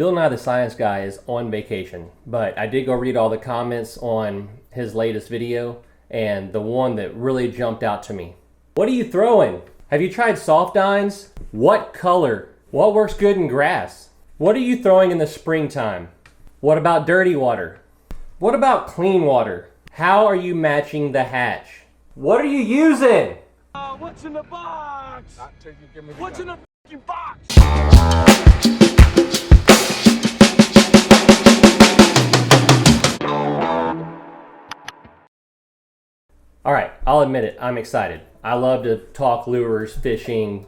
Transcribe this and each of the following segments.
Bill Nye the Science Guy is on vacation, but I did go read all the comments on his latest video, and the one that really jumped out to me. What are you throwing? Have you tried soft dines? What color? What works good in grass? What are you throwing in the springtime? What about dirty water? What about clean water? How are you matching the hatch? What are you using? What's in the box? What's in the f***ing box? All right, I'll admit it, I'm excited. I love to talk lures, fishing,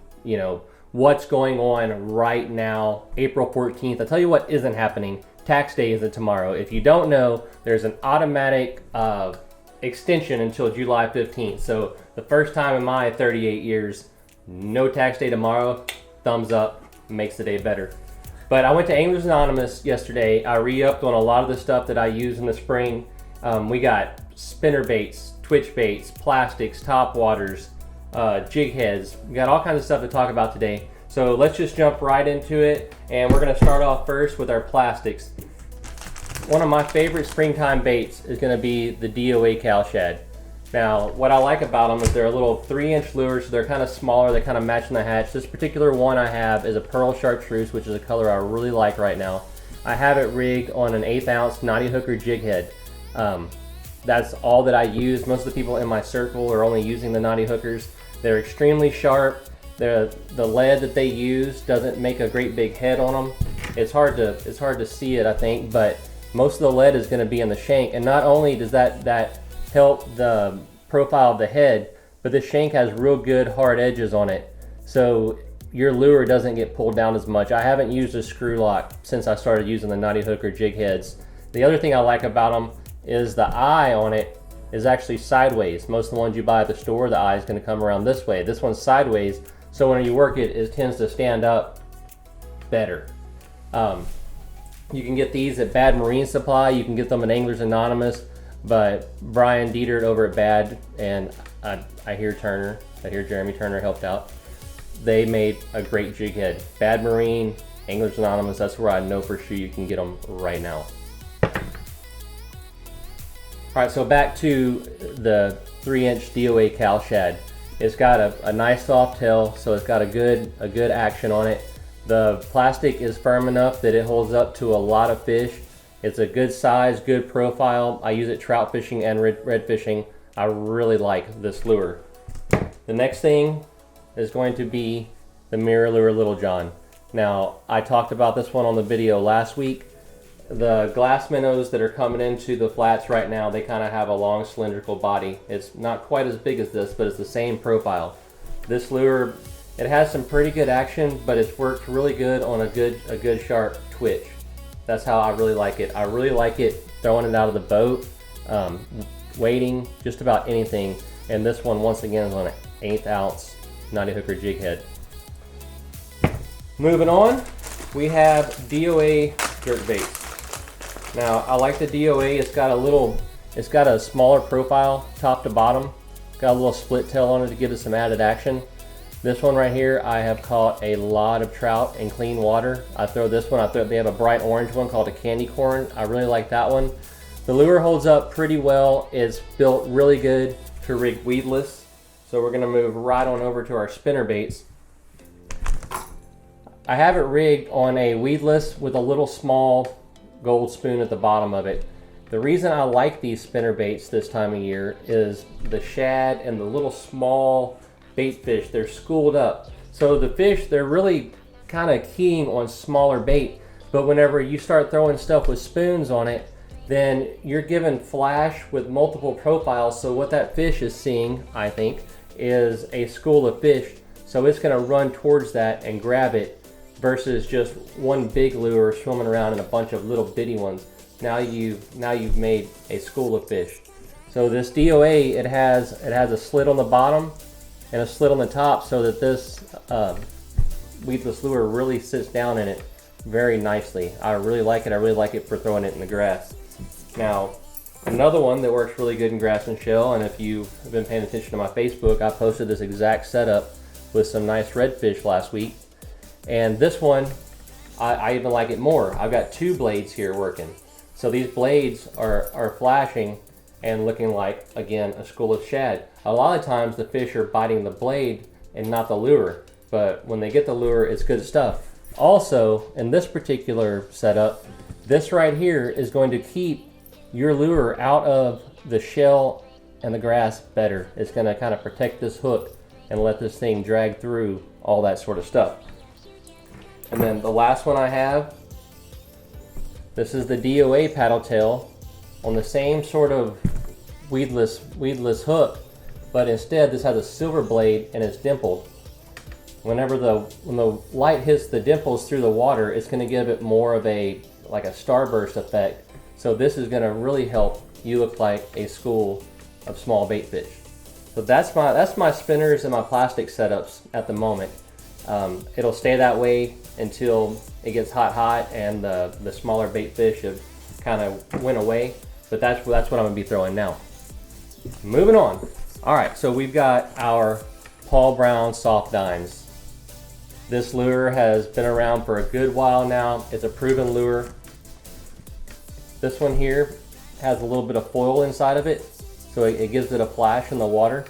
what's going on right now, April 14th. I'll tell you what isn't happening. Tax day isn't tomorrow. If you don't know, there's an automatic extension until July 15th. So the first time in my 38 years, no tax day tomorrow, thumbs up, makes the day better. But I went to Anglers Anonymous yesterday. I re-upped on a lot of the stuff that I use in the spring. We got spinnerbaits, twitch baits, plastics, topwaters, jig heads. We got all kinds of stuff to talk about today. So let's just jump right into it. And we're gonna start off first with our plastics. One of my favorite springtime baits is gonna be the DOA Cal Shad. Now, what I like about them is they're a little 3-inch lures. So they're kind of smaller, they kind of match in the hatch. This particular one I have is a pearl chartreuse, which is a color I really like right now. I have it rigged on an 1/8 ounce knotty hooker jig head. That's all that I use. Most of the people in my circle are only using the knotty hookers. They're extremely sharp. The lead that they use doesn't make a great big head on them. It's hard to see it, I think, but most of the lead is going to be in the shank. And not only does that help the profile of the head, but the shank has real good hard edges on it. So your lure doesn't get pulled down as much. I haven't used a screw lock since I started using the knotty hooker jig heads. The other thing I like about them is the eye on it is actually sideways. Most of the ones you buy at the store, the eye is going to come around this way. This one's sideways, so when you work it, it tends to stand up better. You can get these at Bad Marine Supply. You can get them at Anglers Anonymous, but Brian Dietert over at Bad, and I hear Jeremy Turner helped out. They made a great jig head. Bad Marine, Anglers Anonymous, that's where I know for sure you can get them right now. All right, so back to the 3-inch DOA Cal Shad. It's got a nice soft tail, so it's got a good action on it. The plastic is firm enough that it holds up to a lot of fish. It's a good size, good profile. I use it trout fishing and red fishing. I really like this lure. The next thing is going to be the mirrolure Little John. Now, I talked about this one on the video last week. The glass minnows that are coming into the flats right now, they kind of have a long cylindrical body. It's not quite as big as this, but it's the same profile. This lure, it has some pretty good action, but it's worked really good on a good sharp twitch. That's how I really like it. I really like it throwing it out of the boat, wading, just about anything. And this one, once again, is on an 1/8 ounce knotty hooker jig head. Moving on, we have DOA jerk baits. Now, I like the DOA. It's got a smaller profile, top to bottom. Got a little split tail on it to give it some added action. This one right here, I have caught a lot of trout in clean water. I throw this one. They have a bright orange one called a candy corn. I really like that one. The lure holds up pretty well. It's built really good to rig Weedless. So we're gonna move right on over to our spinnerbaits. I have it rigged on a Weedless with a little small gold spoon at the bottom of it. The reason I like these spinnerbaits this time of year is the shad and the little small bait fish, they're schooled up. So the fish, they're really kind of keying on smaller bait, but whenever you start throwing stuff with spoons on it, then you're given flash with multiple profiles. So what that fish is seeing, I think, is a school of fish. So it's gonna run towards that and grab it versus just one big lure swimming around in a bunch of little bitty ones. Now you've made a school of fish. So this DOA, it has a slit on the bottom and a slit on the top, so that this Weedless lure really sits down in it very nicely. I really like it. I really like it for throwing it in the grass. Now, another one that works really good in grass and shell, and if you've been paying attention to my Facebook, I posted this exact setup with some nice redfish last week. And this one, I even like it more. I've got 2 blades here working. So these blades are flashing and looking like, again, a school of shad. A lot of times the fish are biting the blade and not the lure, but when they get the lure, it's good stuff. Also, in this particular setup, this right here is going to keep your lure out of the shell and the grass better. It's going to kind of protect this hook and let this thing drag through all that sort of stuff. And then the last one I have, this is the DOA paddle tail on the same sort of weedless hook, but instead this has a silver blade and it's dimpled. When the light hits the dimples through the water, it's going to give it more of like a starburst effect. So this is going to really help you look like a school of small bait fish. So that's my spinners and my plastic setups at the moment. It'll stay that way until it gets hot and the smaller bait fish have kind of went away. But that's what I'm going to be throwing now. Moving on. All right, so we've got our Paul Brown soft dines. This lure has been around for a good while now. It's a proven lure. This one here has a little bit of foil inside of it, so it gives it a flash in the water.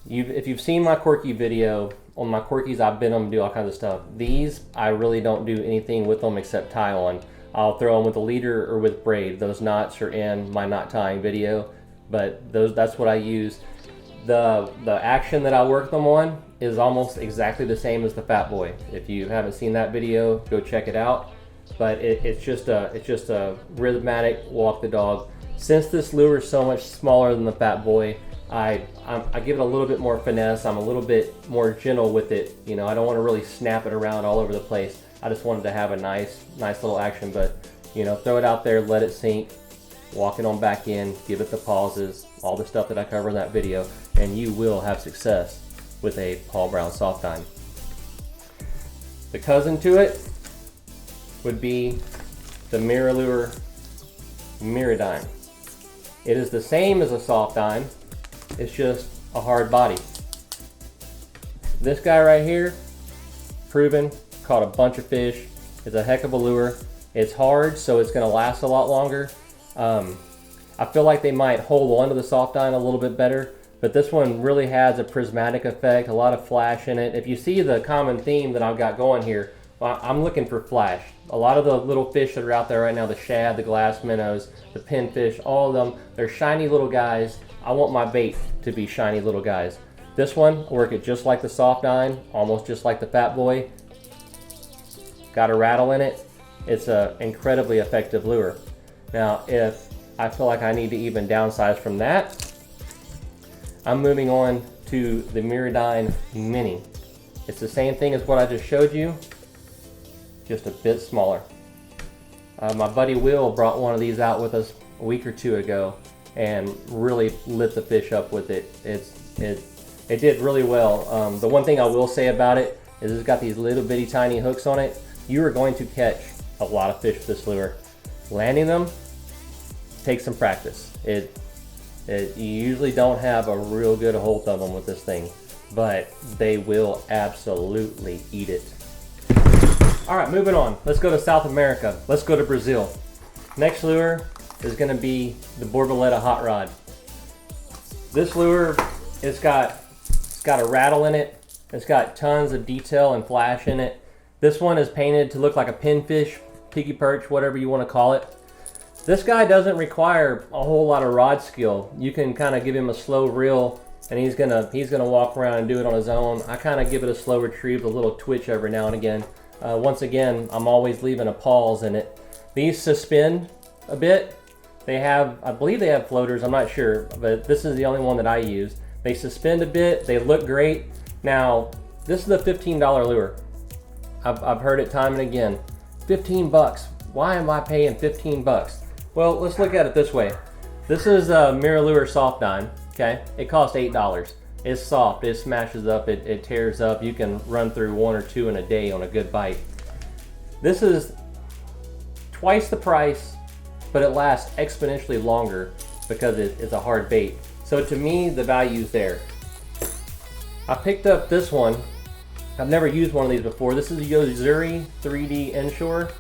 If you've seen my corky video, on my corkies I bend them, do all kinds of stuff. These, I really don't do anything with them except tie on. I'll throw them with a leader or with braid. Those knots are in my knot tying video, but that's what I use. The action that I work them on is almost exactly the same as the fatboy. If you haven't seen that video, go check it out. But it's just a rhythmatic walk the dog. Since this lure is so much smaller than the fatboy, I give it a little bit more finesse. I'm a little bit more gentle with it. You know, I don't want to really snap it around all over the place. I just wanted to have a nice little action. But you know, throw it out there, let it sink, walk it on back in, give it the pauses, all the stuff that I cover in that video, and you will have success with a Paul Brown soft dine. The cousin to it would be the mirrolure mirrodine. It is the same as a soft dine, it's just a hard body. This guy right here, proven, caught a bunch of fish. It's a heck of a lure. It's hard, so it's going to last a lot longer. I feel like they might hold on to the soft dine a little bit better, but this one really has a prismatic effect, a lot of flash in it. If you see the common theme that I've got going here, I'm looking for flash. A lot of the little fish that are out there right now, the shad, the glass minnows, the pinfish, all of them, they're shiny little guys. I want my bait to be shiny little guys. This one, I work it just like the soft dine, almost just like the fatboy. Got a rattle in it. It's an incredibly effective lure. Now, if I feel like I need to even downsize from that, I'm moving on to the Mirrodine Mini. It's the same thing as what I just showed you, just a bit smaller. My buddy Will brought one of these out with us a week or 2 ago and really lit the fish up with it. It did really well. The one thing I will say about it is it's got these little bitty tiny hooks on it. You are going to catch a lot of fish with this lure. Landing them takes some practice. You usually don't have a real good hold of them with this thing, but they will absolutely eat it. All right, moving on. Let's go to South America. Let's go to Brazil. Next lure is going to be the Borboleta Hot Rod. This lure, it's got a rattle in it. It's got tons of detail and flash in it. This one is painted to look like a pinfish, piggy perch, whatever you want to call it. This guy doesn't require a whole lot of rod skill. You can kind of give him a slow reel and he's gonna walk around and do it on his own. I kind of give it a slow retrieve, a little twitch every now and again. Once again, I'm always leaving a pause in it. These suspend a bit. They have, I believe they have floaters, I'm not sure, but this is the only one that I use. They suspend a bit, they look great. Now, this is a $15 lure. I've heard it time and again. 15 bucks, why am I paying 15 bucks? Well, let's look at it this way. This is a mirrolure soft dine, okay? It costs $8. It's soft, it smashes up, it tears up. You can run through 1 or 2 in a day on a good bite. This is twice the price, but it lasts exponentially longer because it's a hard bait. So to me, the value's there. I picked up this one I've never used one of these before. This is a Yozuri 3D inshore.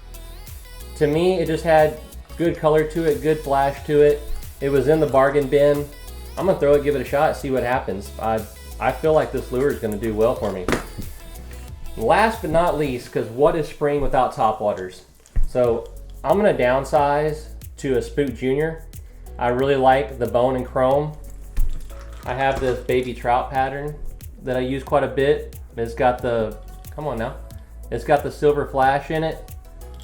To me, it just had good color to it, good flash to it. It was in the bargain bin. I'm gonna throw it, give it a shot, see what happens. I feel like this lure is gonna do well for me. Last but not least, because what is spring without topwaters? So I'm gonna downsize to a Spook Junior. I really like the bone and chrome. I have this baby trout pattern that I use quite a bit. It's got the, come on now, it's got the silver flash in it,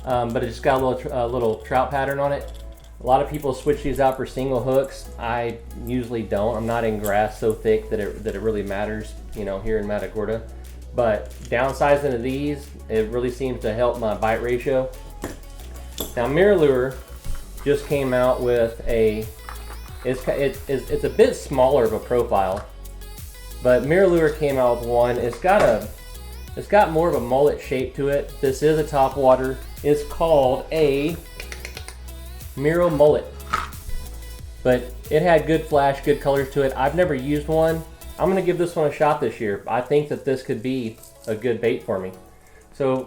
but it just got a little trout pattern on it. A lot of people switch these out for single hooks. I usually don't. I'm not in grass so thick that it really matters, you know, here in Matagorda. But downsizing to these, it really seems to help my bite ratio. Now Mirrolure just came out with a, it's a bit smaller of a profile, but Mirrolure came out with one. It's got more of a mullet shape to it. This is a Topwater. It's called a Mirro Mullet, but it had good flash, good colors to it. I've never used one. I'm gonna give this one a shot this year. I think that this could be a good bait for me. So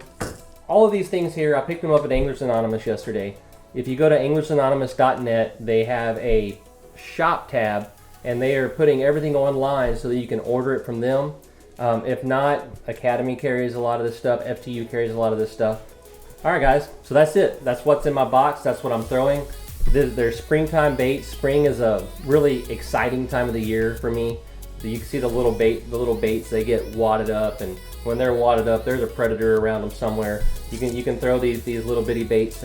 all of these things here, I picked them up at Anglers Anonymous yesterday. If you go to anglersanonymous.net, they have a shop tab, and they are putting everything online so that you can order it from them. If not, Academy carries a lot of this stuff, FTU carries a lot of this stuff. All right, guys, so that's it. That's what's in my box. That's what I'm throwing. They're springtime baits. Spring is a really exciting time of the year for me. You can see the little baits, they get wadded up, and when they're wadded up, there's a predator around them somewhere. You can throw these little bitty baits,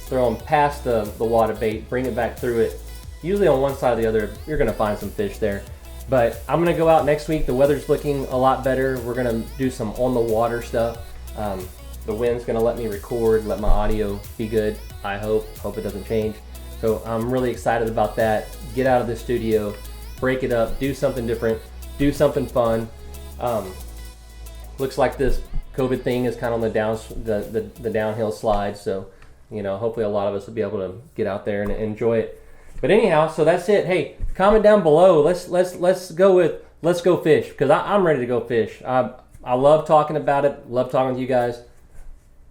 throw them past the wadded bait, bring it back through it. Usually on one side or the other, you're gonna find some fish there. But I'm gonna go out next week. The weather's looking a lot better. We're gonna do some on the water stuff. The wind's gonna let me record, let my audio be good. I hope it doesn't change. So I'm really excited about that. Get out of the studio, break it up, do something different, do something fun. Looks like this COVID thing is kind of on the downhill slide. So, you know, hopefully a lot of us will be able to get out there and enjoy it. But anyhow, so that's it. Hey, comment down below. Let's go fish, because I'm ready to go fish. I love talking about it. Love talking to you guys.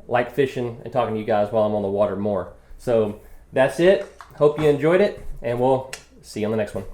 Like fishing and talking to you guys while I'm on the water more. So that's it. Hope you enjoyed it, and we'll see you on the next one.